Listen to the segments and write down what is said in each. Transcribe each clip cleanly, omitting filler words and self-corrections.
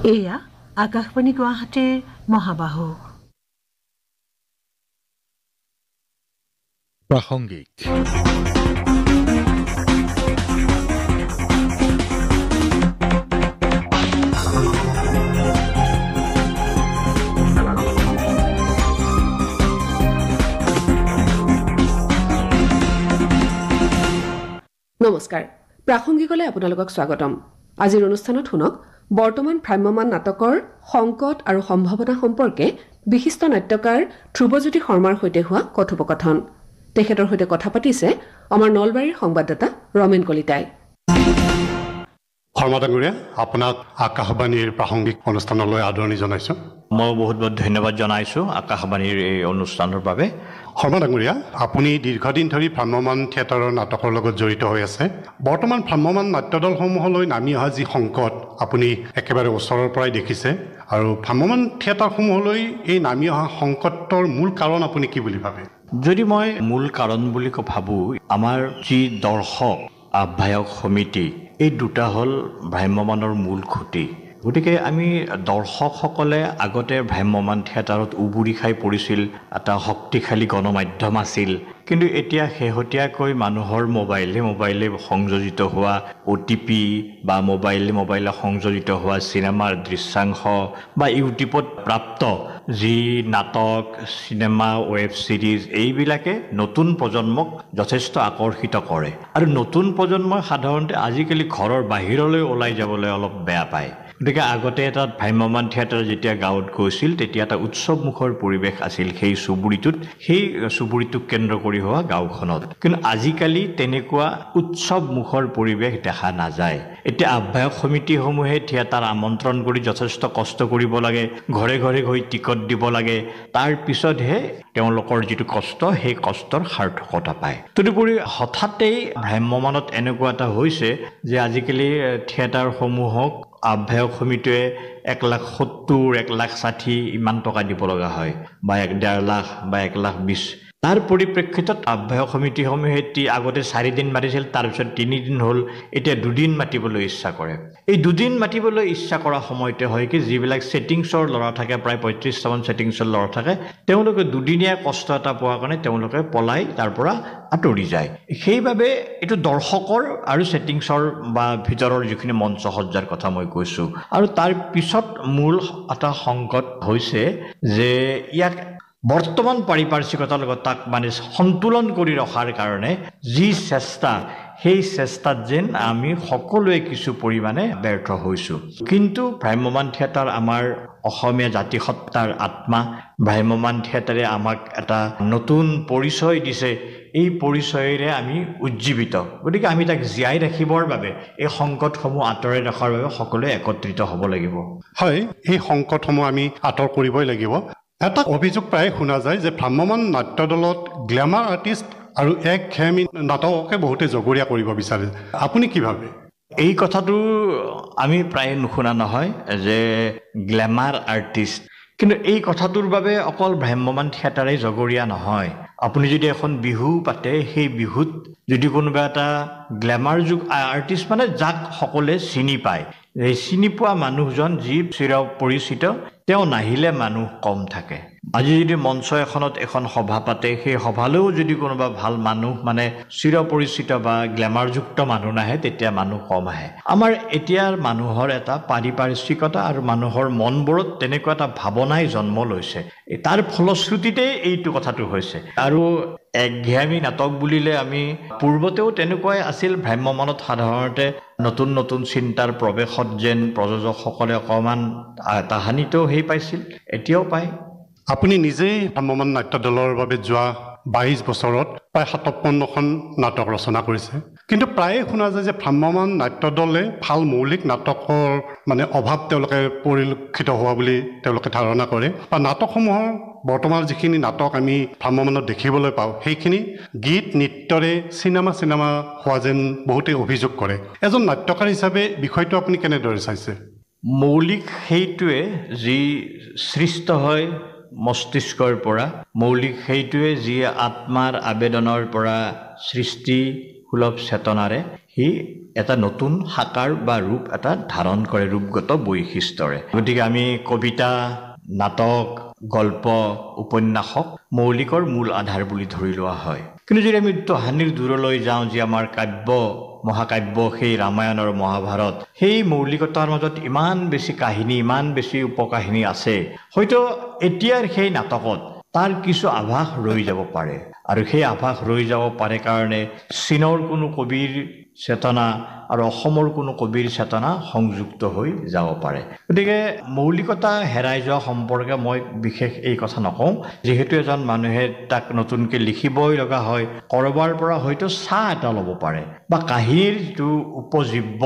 এয়া আকাশবাণী গুৱাহাটীৰ মহাবাহু। প্ৰাসংগিক। নমস্কাৰ, প্ৰাসংগিকলৈ আপোনালোকক স্বাগতম। আজিৰ অনুষ্ঠানত শুনক বৰ্তমান ভ্ৰাম্যমান নাটকৰ সংকট আৰু সম্ভাৱনা সম্পৰ্কে বিশিষ্ট নাট্যকাৰ ধ্ৰুৱজ্যোতি শৰ্মাৰ সৈতে হোৱা কথোপকথন। তেখেতৰ সৈতে কথা পাতিছে আমাৰ নলবাৰীৰ সংবাদদাতা ৰমেন কলিতাই। শৰ্মা ডাঙৰীয়া, আপোনাক আকাশবাণীৰ প্ৰাসংগিক অনুষ্ঠানলৈ আদৰণি জনাইছোঁ। মই বহুত বহুত ধন্যবাদ জনাইছোঁ আকাশবাণীৰ এই অনুষ্ঠানৰ বাবে। শৰ্মা ডাঙৰীয়া, আপুনি দীৰ্ঘদিন ধৰি ভ্ৰাম্যমান থিয়েটাৰৰ নাটকৰ লগত জড়িত হৈ আছে। বৰ্তমান ভ্ৰাম্যমান নাট্যদলসমূহলৈ নামি অহা যি সংকট আপুনি একেবাৰে ওচৰৰ পৰাই দেখিছে, আৰু ভ্ৰাম্যমান থিয়েটাৰসমূহলৈ এই নামি অহা সংকটৰ মূল কাৰণ আপুনি কি বুলি ভাবে? যদি মই মূল কাৰণ বুলি ভাবোঁ, আমাৰ যি দৰ্শক আহ্বায়ক সমিতি, এই দুটা হ'ল ভ্ৰাম্যমানৰ মূল খুঁটি। গতিকে আমি দৰ্শকসকলে আগতে ভ্ৰাম্যমান থিয়েটাৰত উবুৰি খাই পৰিছিল, এটা শক্তিশালী গণমাধ্যম আছিল। কিন্তু এতিয়া শেহতীয়াকৈ মানুহৰ মোবাইলে সংযোজিত হোৱা OTP বা মোবাইলে সংযোজিত হোৱা চিনেমাৰ দৃশ্যাংশ বা ইউটিউবত প্ৰাপ্ত যি নাটক, চিনেমা, ৱেব ছিৰিজ, এইবিলাকে নতুন প্ৰজন্মক যথেষ্ট আকৰ্ষিত কৰে। আৰু নতুন প্ৰজন্মই সাধাৰণতে আজিকালি ঘৰৰ বাহিৰলৈ ওলাই যাবলৈ অলপ বেয়া পায়। গতিকে আগতে এটা ভ্ৰাম্যমান থিয়েটাৰ যেতিয়া গাঁৱত গৈছিল, তেতিয়া এটা উৎসৱমুখৰ পৰিৱেশ আছিল সেই চুবুৰীটোক কেন্দ্ৰ কৰি হোৱা গাঁওখনত। কিন্তু আজিকালি তেনেকুৱা উৎসৱমুখৰ পৰিৱেশ দেখা নাযায়। এতিয়া আহ্বায়ক সমিতিসমূহে থিয়েটাৰ আমন্ত্ৰণ কৰি যথেষ্ট কষ্ট কৰিব লাগে, ঘৰে ঘৰে গৈ টিকট দিব লাগে। তাৰ পিছতহে তেওঁলোকৰ যিটো কষ্ট, সেই কষ্টৰ সাৰ্থকতা পায়। তদুপৰি হঠাতেই ভ্ৰাম্যমানত এনেকুৱা এটা হৈছে যে আজিকালি থিয়েটাৰসমূহক আহ্বায়ক সমিতিয়ে 1,70,000, 1,60,000 ইমান টকা দিব লগা হয়, বা 1.5 লাখ বা 1,20,000। তাৰ পৰিপ্ৰেক্ষিতত আহ্বায়ক সমিতিসমূহে আগতে 4 দিন মাতিছিল, তাৰপিছত 3 দিন হ'ল, এতিয়া 2 দিন মাতিবলৈ ইচ্ছা কৰে। এই 2 দিন মাতিবলৈ ইচ্ছা কৰা সময়তে হয় কি, যিবিলাক ছেটিংছৰ ল'ৰা থাকে, প্ৰায় 35টামান ছেটিংছৰ ল'ৰা থাকে, তেওঁলোকে 2 দিনীয়া কষ্ট এটা পোৱাৰ কাৰণে তেওঁলোকে পলাই তাৰ পৰা আঁতৰি যায়। সেইবাবে এইটো দৰ্শকৰ আৰু ছেটিংছৰ বা ভিতৰৰ যিখিনি মঞ্চ সজ্জাৰ কথা মই কৈছোঁ। আৰু তাৰ পিছত মূল এটা সংকট হৈছে যে ইয়াক বৰ্তমান পাৰিপাৰ্শ্বিকতাৰ লগত তাক মানে সন্তুলন কৰি ৰখাৰ কাৰণে যি চেষ্টা, সেই চেষ্টাত যেন আমি সকলোৱে কিছু পৰিমাণে ব্যৰ্থ হৈছোঁ। কিন্তু ভ্ৰাম্যমান থিয়েটাৰ আমাৰ অসমীয়া জাতিসত্তাৰ আত্মা। ভ্ৰাম্যমান থিয়েটাৰে আমাক এটা নতুন পৰিচয় দিছে। এই পৰিচয়েৰে আমি উজ্জীৱিত। গতিকে আমি তাক জীয়াই ৰাখিবৰ বাবে, এই সংকটসমূহ আঁতৰাই ৰখাৰ বাবে সকলোৱে একত্ৰিত হ'ব লাগিব। হয়, এই সংকটসমূহ আমি আঁতৰ কৰিবই লাগিব। এটা অভিযোগ প্ৰায় শুনা যায় যে ভ্ৰাম্যমান নাট্যদলত গ্লেমাৰ আৰ্টিষ্ট আৰু একঘেয়েমী নাটককে বহুতে জগৰীয়া কৰিব বিচাৰে। আপুনি কি ভাবে? এই কথাটো আমি প্ৰায় নুশুনা নহয় যে গ্লেমাৰ আৰ্টিষ্ট। কিন্তু এই কথাটোৰ বাবে অকল ভ্ৰাম্যমান থিয়েটাৰেই জগৰীয়া নহয়। আপুনি যদি এখন বিহু পাতে, সেই বিহুত যদি কোনোবা এটা গ্লেমাৰ যুগ আৰ্টিষ্ট, মানে যাক সকলোৱে চিনি পায়, এই চিনি পোৱা মানুহজন যি চিৰ পৰিচিত, তেওঁ নাহিলে মানুহ কম থাকে। আজি যদি মঞ্চ এখনত এখন সভা পাতে, সেই সভালৈও যদি কোনোবা ভাল মানুহ, মানে চিৰ পৰিচিত বা গ্লেমাৰযুক্ত মানুহ নাহে, তেতিয়া মানুহ কম আহে। আমাৰ এতিয়াৰ মানুহৰ এটা পাৰিপাৰ্শ্বিকতা আৰু মানুহৰ মনবোৰত তেনেকুৱা এটা ভাৱনাই জন্ম লৈছে। তাৰ ফলশ্ৰুতিতে এইটো কথাটো হৈছে। আৰু একঘেয়েমী নাটক বুলিলে আমি পূৰ্বতেও তেনেকুৱাই আছিল। ভ্ৰাম্যমানত সাধাৰণতে নতুন নতুন চিন্তাৰ প্ৰৱেশত যেন প্ৰযোজকসকলে অকণমান তাহানিতেও সেই পাইছিল, এতিয়াও পায়। আপুনি নিজেই ভ্ৰাম্যমান নাট্যদলৰ বাবে যোৱা 22 বছৰত প্ৰায় 57খন নাটক ৰচনা কৰিছে। কিন্তু প্ৰায়ে শুনা যায় যে ভ্ৰাম্যমান নাট্যদলে ভাল মৌলিক নাটকৰ মানে অভাৱ তেওঁলোকে পৰিলক্ষিত হোৱা বুলি তেওঁলোকে ধাৰণা কৰে, বা নাটকসমূহৰ বৰ্তমান যিখিনি নাটক আমি ভ্ৰাম্যমানত দেখিবলৈ পাওঁ, সেইখিনি গীত নৃত্যৰে চিনেমা হোৱা যেন বহুতে অভিযোগ কৰে। এজন নাট্যকাৰ হিচাপে বিষয়টো আপুনি কেনেদৰে চাইছে? মৌলিক সেইটোৱে যি সৃষ্ট হয় মস্তিষ্কৰ পৰা, মৌলিক সেইটোৱে যি আত্মাৰ আবেদনৰ পৰা সৃষ্টি সুলভ চেতনাৰে সি এটা নতুন সাকাৰ বা ৰূপ এটা ধাৰণ কৰে ৰূপগত বৈশিষ্ট্যৰে। গতিকে আমি কবিতা, নাটক, গল্প, উপন্যাসক মৌলিকৰ মূল আধাৰ বুলি ধৰি লোৱা হয়। কিন্তু যদি আমি তাহানিৰ দূৰলৈ যাওঁ, যে আমাৰ কাব্য মহাকাব্য সেই ৰামায়ণ আৰু মহাভাৰত, সেই মৌলিকতাৰ মাজত ইমান বেছি কাহিনী, ইমান বেছি উপকাহিনী আছে, হয়তো এতিয়াৰ সেই নাটকত তাৰ কিছু আভাস ৰৈ যাব পাৰে। আৰু সেই আভাস ৰৈ যাব পাৰে কাৰণে চীনৰ কোনো কবিৰ চেতনা আৰু অসমৰ কোনো কবিৰ চেতনা সংযুক্ত হৈ যাব পাৰে। গতিকে মৌলিকতা হেৰাই যোৱা সম্পৰ্কে মই বিশেষ এই কথা নকওঁ, যিহেতু এজন মানুহে তাক নতুনকৈ লিখিবই লগা হয়, ক'ৰবাৰ পৰা হয়তো চাহ এটা ল'ব পাৰে বা কাহিনীৰ যিটো উপজীব্য,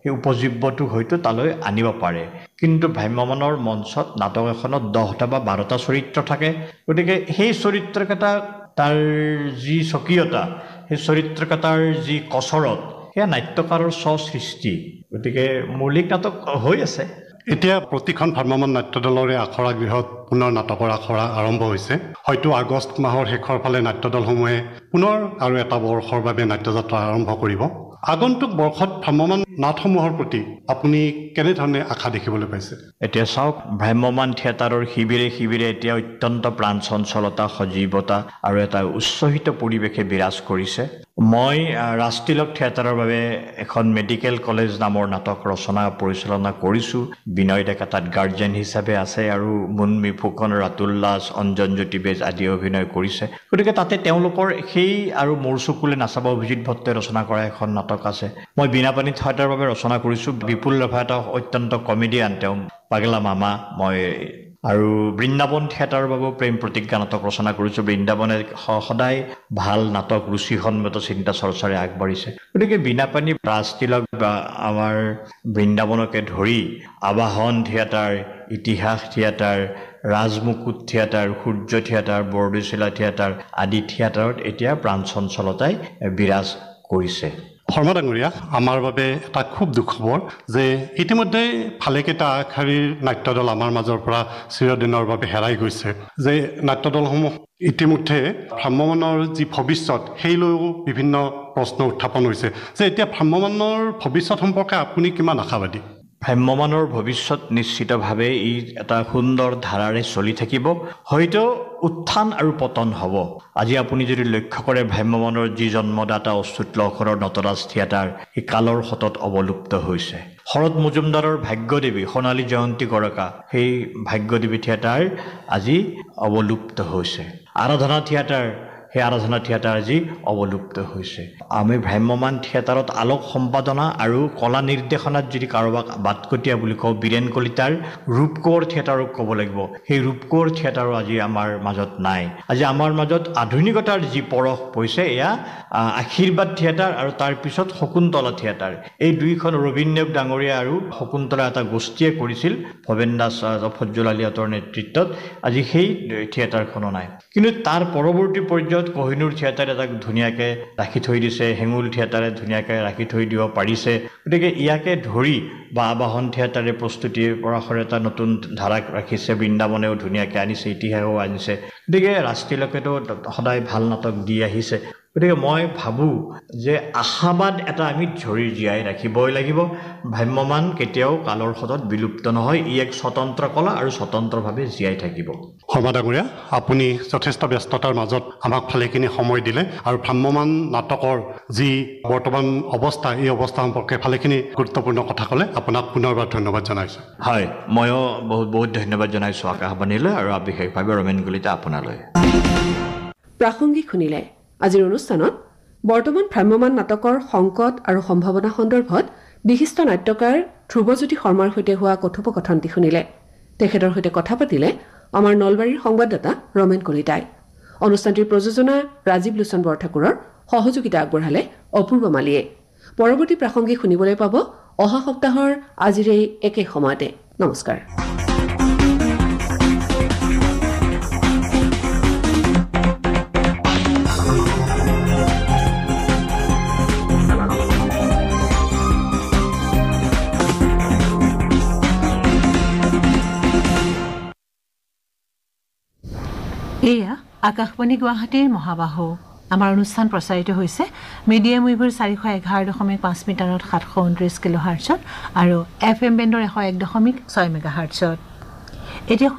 সেই উপজীব্যটো হয়তো তালৈ আনিব পাৰে। কিন্তু ভ্ৰাম্যমানৰ মঞ্চত নাটক এখনত 10টা বা 12টা চৰিত্ৰ থাকে। গতিকে সেই চৰিত্ৰকেইটা, তাৰ যি স্বকীয়তা, সেই চৰিত্ৰকেইটাৰ যি কচৰত, সেয়া নাট্যকাৰৰ স্বসৃষ্টি। গতিকে মৌলিক নাটক হৈ আছে। এতিয়া প্ৰতিখন ভ্ৰাম্যমাণ নাট্য দলৰে আখৰা গৃহত পুনৰ নাটকৰ আখৰা আৰম্ভ হৈছে। হয়তো আগষ্ট মাহৰ শেষৰ ফালে নাট্য দলসমূহে পুনৰ আৰু এটা বৰ্ষৰ বাবে নাট্যযাত্ৰা আৰম্ভ কৰিব। আগন্তুক বৰ্ষত ভ্ৰাম্যমাণ নাটসমূহৰ প্ৰতি আপুনি কেনেধৰণে আশা দেখিবলৈ পাইছে? এতিয়া চাওক, ভ্ৰাম্যমাণ থিয়েটাৰৰ শিবিৰে শিবিৰে এতিয়া অত্যন্ত প্ৰাণ চঞ্চলতা, সজীৱতা আৰু এটা উচ্ছ্বসিত পৰিৱেশে বিৰাজ কৰিছে। মই ৰাজতিলক থিয়েটাৰৰ বাবে এখন মেডিকেল কলেজ নামৰ নাটক ৰচনা পৰিচালনা কৰিছোঁ। বিনয় ডেকা তাত গাৰ্জেন হিচাপে আছে আৰু মুন্মি ফুকন, ৰাতুল দাস, অঞ্জন জ্যোতি বেজ আদিয়ে অভিনয় কৰিছে। গতিকে তাতে তেওঁলোকৰ সেই আৰু মোৰ চকুলে নাচাব অভিজিত ভট্টই ৰচনা কৰা এখন নাটক আছে। মই বীণাপানী থিয়েটাৰৰ বাবে ৰচনা কৰিছোঁ। বিপুল ৰাভা এটা অত্যন্ত কমেডিয়ান, তেওঁ পাগলা মামা। মই আৰু বৃন্দাবন থিয়েটাৰৰ বাবেও প্ৰেম প্ৰতিজ্ঞা নাটক ৰচনা কৰিছোঁ। বৃন্দাবনে সদায় ভাল নাটক, ৰুচিসন্মত চিন্তা চৰ্চাৰে আগবাঢ়িছে। গতিকে বীণাপানী, ৰাজতিলক বা আমাৰ বৃন্দাবনকে ধৰি আবাহন থিয়েটাৰ, ইতিহাস থিয়েটাৰ, ৰাজমুকুট থিয়েটাৰ, সূৰ্য থিয়েটাৰ, বৰদৈচিলা থিয়েটাৰ আদি থিয়েটাৰত এতিয়া প্ৰাণ চঞ্চলতাই বিৰাজ কৰিছে। শৰ্মা ডাঙৰীয়া, আমাৰ বাবে এটা খুব দুখ খবৰ যে ইতিমধ্যে ভালেকেইটা আগশাৰীৰ নাট্যদল আমাৰ মাজৰ পৰা চিৰদিনৰ বাবে হেৰাই গৈছে। যে নাট্যদলসমূহ ইতিমধ্যে ভ্ৰাম্যমাণৰ যি ভৱিষ্যত, সেই লৈও বিভিন্ন প্ৰশ্ন উত্থাপন হৈছে, যে এতিয়া ভ্ৰাম্যমাণৰ ভৱিষ্যত সম্পৰ্কে আপুনি কিমান আশাবাদী? ভ্ৰাম্যমাণৰ ভৱিষ্যত নিশ্চিতভাৱে ই এটা সুন্দৰ ধাৰাৰে চলি থাকিব। হয়তো উত্থান আৰু পতন হ'ব। আজি আপুনি যদি লক্ষ্য কৰে, ভ্ৰাম্যমাণৰ যি জন্মদাতা অচ্যুত লহকৰৰ নটৰাজ থিয়েটাৰ, এই কালৰ শতত অৱলুপ্ত হৈছে। শৰৎ মজুমদাৰৰ ভাগ্যদেৱী, সোণালী জয়ন্তী গৰকা, সেই ভাগ্যদেৱী থিয়েটাৰ আজি অৱলুপ্ত হৈছে। আৰাধনা থিয়েটাৰ, সেই আৰাধনা থিয়েটাৰ আজি অৱলুপ্ত হৈছে। আমি ভ্ৰাম্যমাণ থিয়েটাৰত আলোক সম্পাদনা আৰু কলা নিৰ্দেশনাত যদি কাৰোবাক বাটকটীয়া বুলি কওঁ, বীৰেণ কলিতাৰ ৰূপকোঁৱৰ থিয়েটাৰক ক'ব লাগিব। সেই ৰূপকোঁৱৰ থিয়েটাৰো আজি আমাৰ মাজত নাই। আজি আমাৰ মাজত আধুনিকতাৰ যি পৰশ পৰিছে, এয়া আশীৰ্বাদ থিয়েটাৰ আৰু তাৰপিছত শকুন্তলা থিয়েটাৰ। এই দুইখন ৰবীন নেওগ ডাঙৰীয়া আৰু শকুন্তলা এটা গোষ্ঠীয়ে কৰিছিল, ভৱেন দাস, ফজল আলীহঁতৰ নেতৃত্বত। আজি সেই থিয়েটাৰখনো নাই। কিন্তু তাৰ পৰৱৰ্তী পৰ্যায়ত কহিনুৰ থিয়েটাৰে তাক ধুনীয়াকৈ ৰাখি থৈ দিছে, হেঙুল থিয়েটাৰে ধুনীয়াকৈ ৰাখি থৈ দিব পাৰিছে। গতিকে ইয়াকে ধৰি বা আবাহন থিয়েটাৰে প্ৰস্তুতিৰ পৰাশৰ এটা নতুন ধাৰাক ৰাখিছে, বৃন্দাবনেও ধুনীয়াকৈ আনিছে, ইতিহাসেও আনিছে। গতিকে ৰাজতিলকেতো সদায় ভাল নাটক দি আহিছে। গতিকে মই ভাবোঁ যে আশাবাদ এটা আমি ধৰি জীয়াই ৰাখিবই লাগিব। ভ্ৰাম্যমাণ কেতিয়াও কালৰ শতত বিলুপ্ত নহয়। ই এক স্বতন্ত্ৰ কলা আৰু স্বতন্ত্ৰভাৱে জীয়াই থাকিব। শৰ্মা ডাঙৰীয়া, আপুনি যথেষ্ট ব্যস্ততাৰ মাজত আমাক ভালেখিনি সময় দিলে আৰু ভ্ৰাম্যমাণ নাটকৰ যি বৰ্তমান অৱস্থা, এই অৱস্থা সম্পৰ্কে ভালেখিনি গুৰুত্বপূৰ্ণ কথা ক'লে। আপোনাক পুনৰবাৰ ধন্যবাদ জনাইছোঁ। হয়, ময়ো বহুত বহুত ধন্যবাদ জনাইছোঁ আকাশবাণীলৈ আৰু বিশেষভাৱে ৰমেন কলিতা আপোনালৈ। প্ৰাসংগিক শুনিলে। আজিৰ অনুষ্ঠানত বৰ্তমান ভ্ৰাম্যমাণ নাটকৰ সংকট আৰু সম্ভাৱনা সন্দৰ্ভত বিশিষ্ট নাট্যকাৰ ধ্ৰুৱজ্যোতি শৰ্মাৰ সৈতে হোৱা কথোপকথনটি শুনিলে। তেখেতৰ সৈতে কথা পাতিলে আমাৰ নলবাৰীৰ সংবাদদাতা ৰমেন কলিতাই। অনুষ্ঠানটিৰ প্ৰযোজনা ৰাজীৱ লোচন বৰঠাকুৰৰ, সহযোগিতা আগবঢ়ালে অপূৰ্ব মালিয়ে। পৰৱৰ্তী প্ৰাসংগিক শুনিবলৈ পাব অহা সপ্তাহৰ আজিৰ এই একে সময়তে। নমস্কাৰ। এয়া আকাশবাণী গুৱাহাটীৰ মহাবাহু। আমাৰ অনুষ্ঠান প্ৰচাৰিত হৈছে মিডিয়াম ৱেভৰ 411.5 মিটাৰত 729 কিলোহাৰ্টছত আৰু FM বেণ্ডৰ 101.6 মেগাহাৰ্টছত। এতিয়া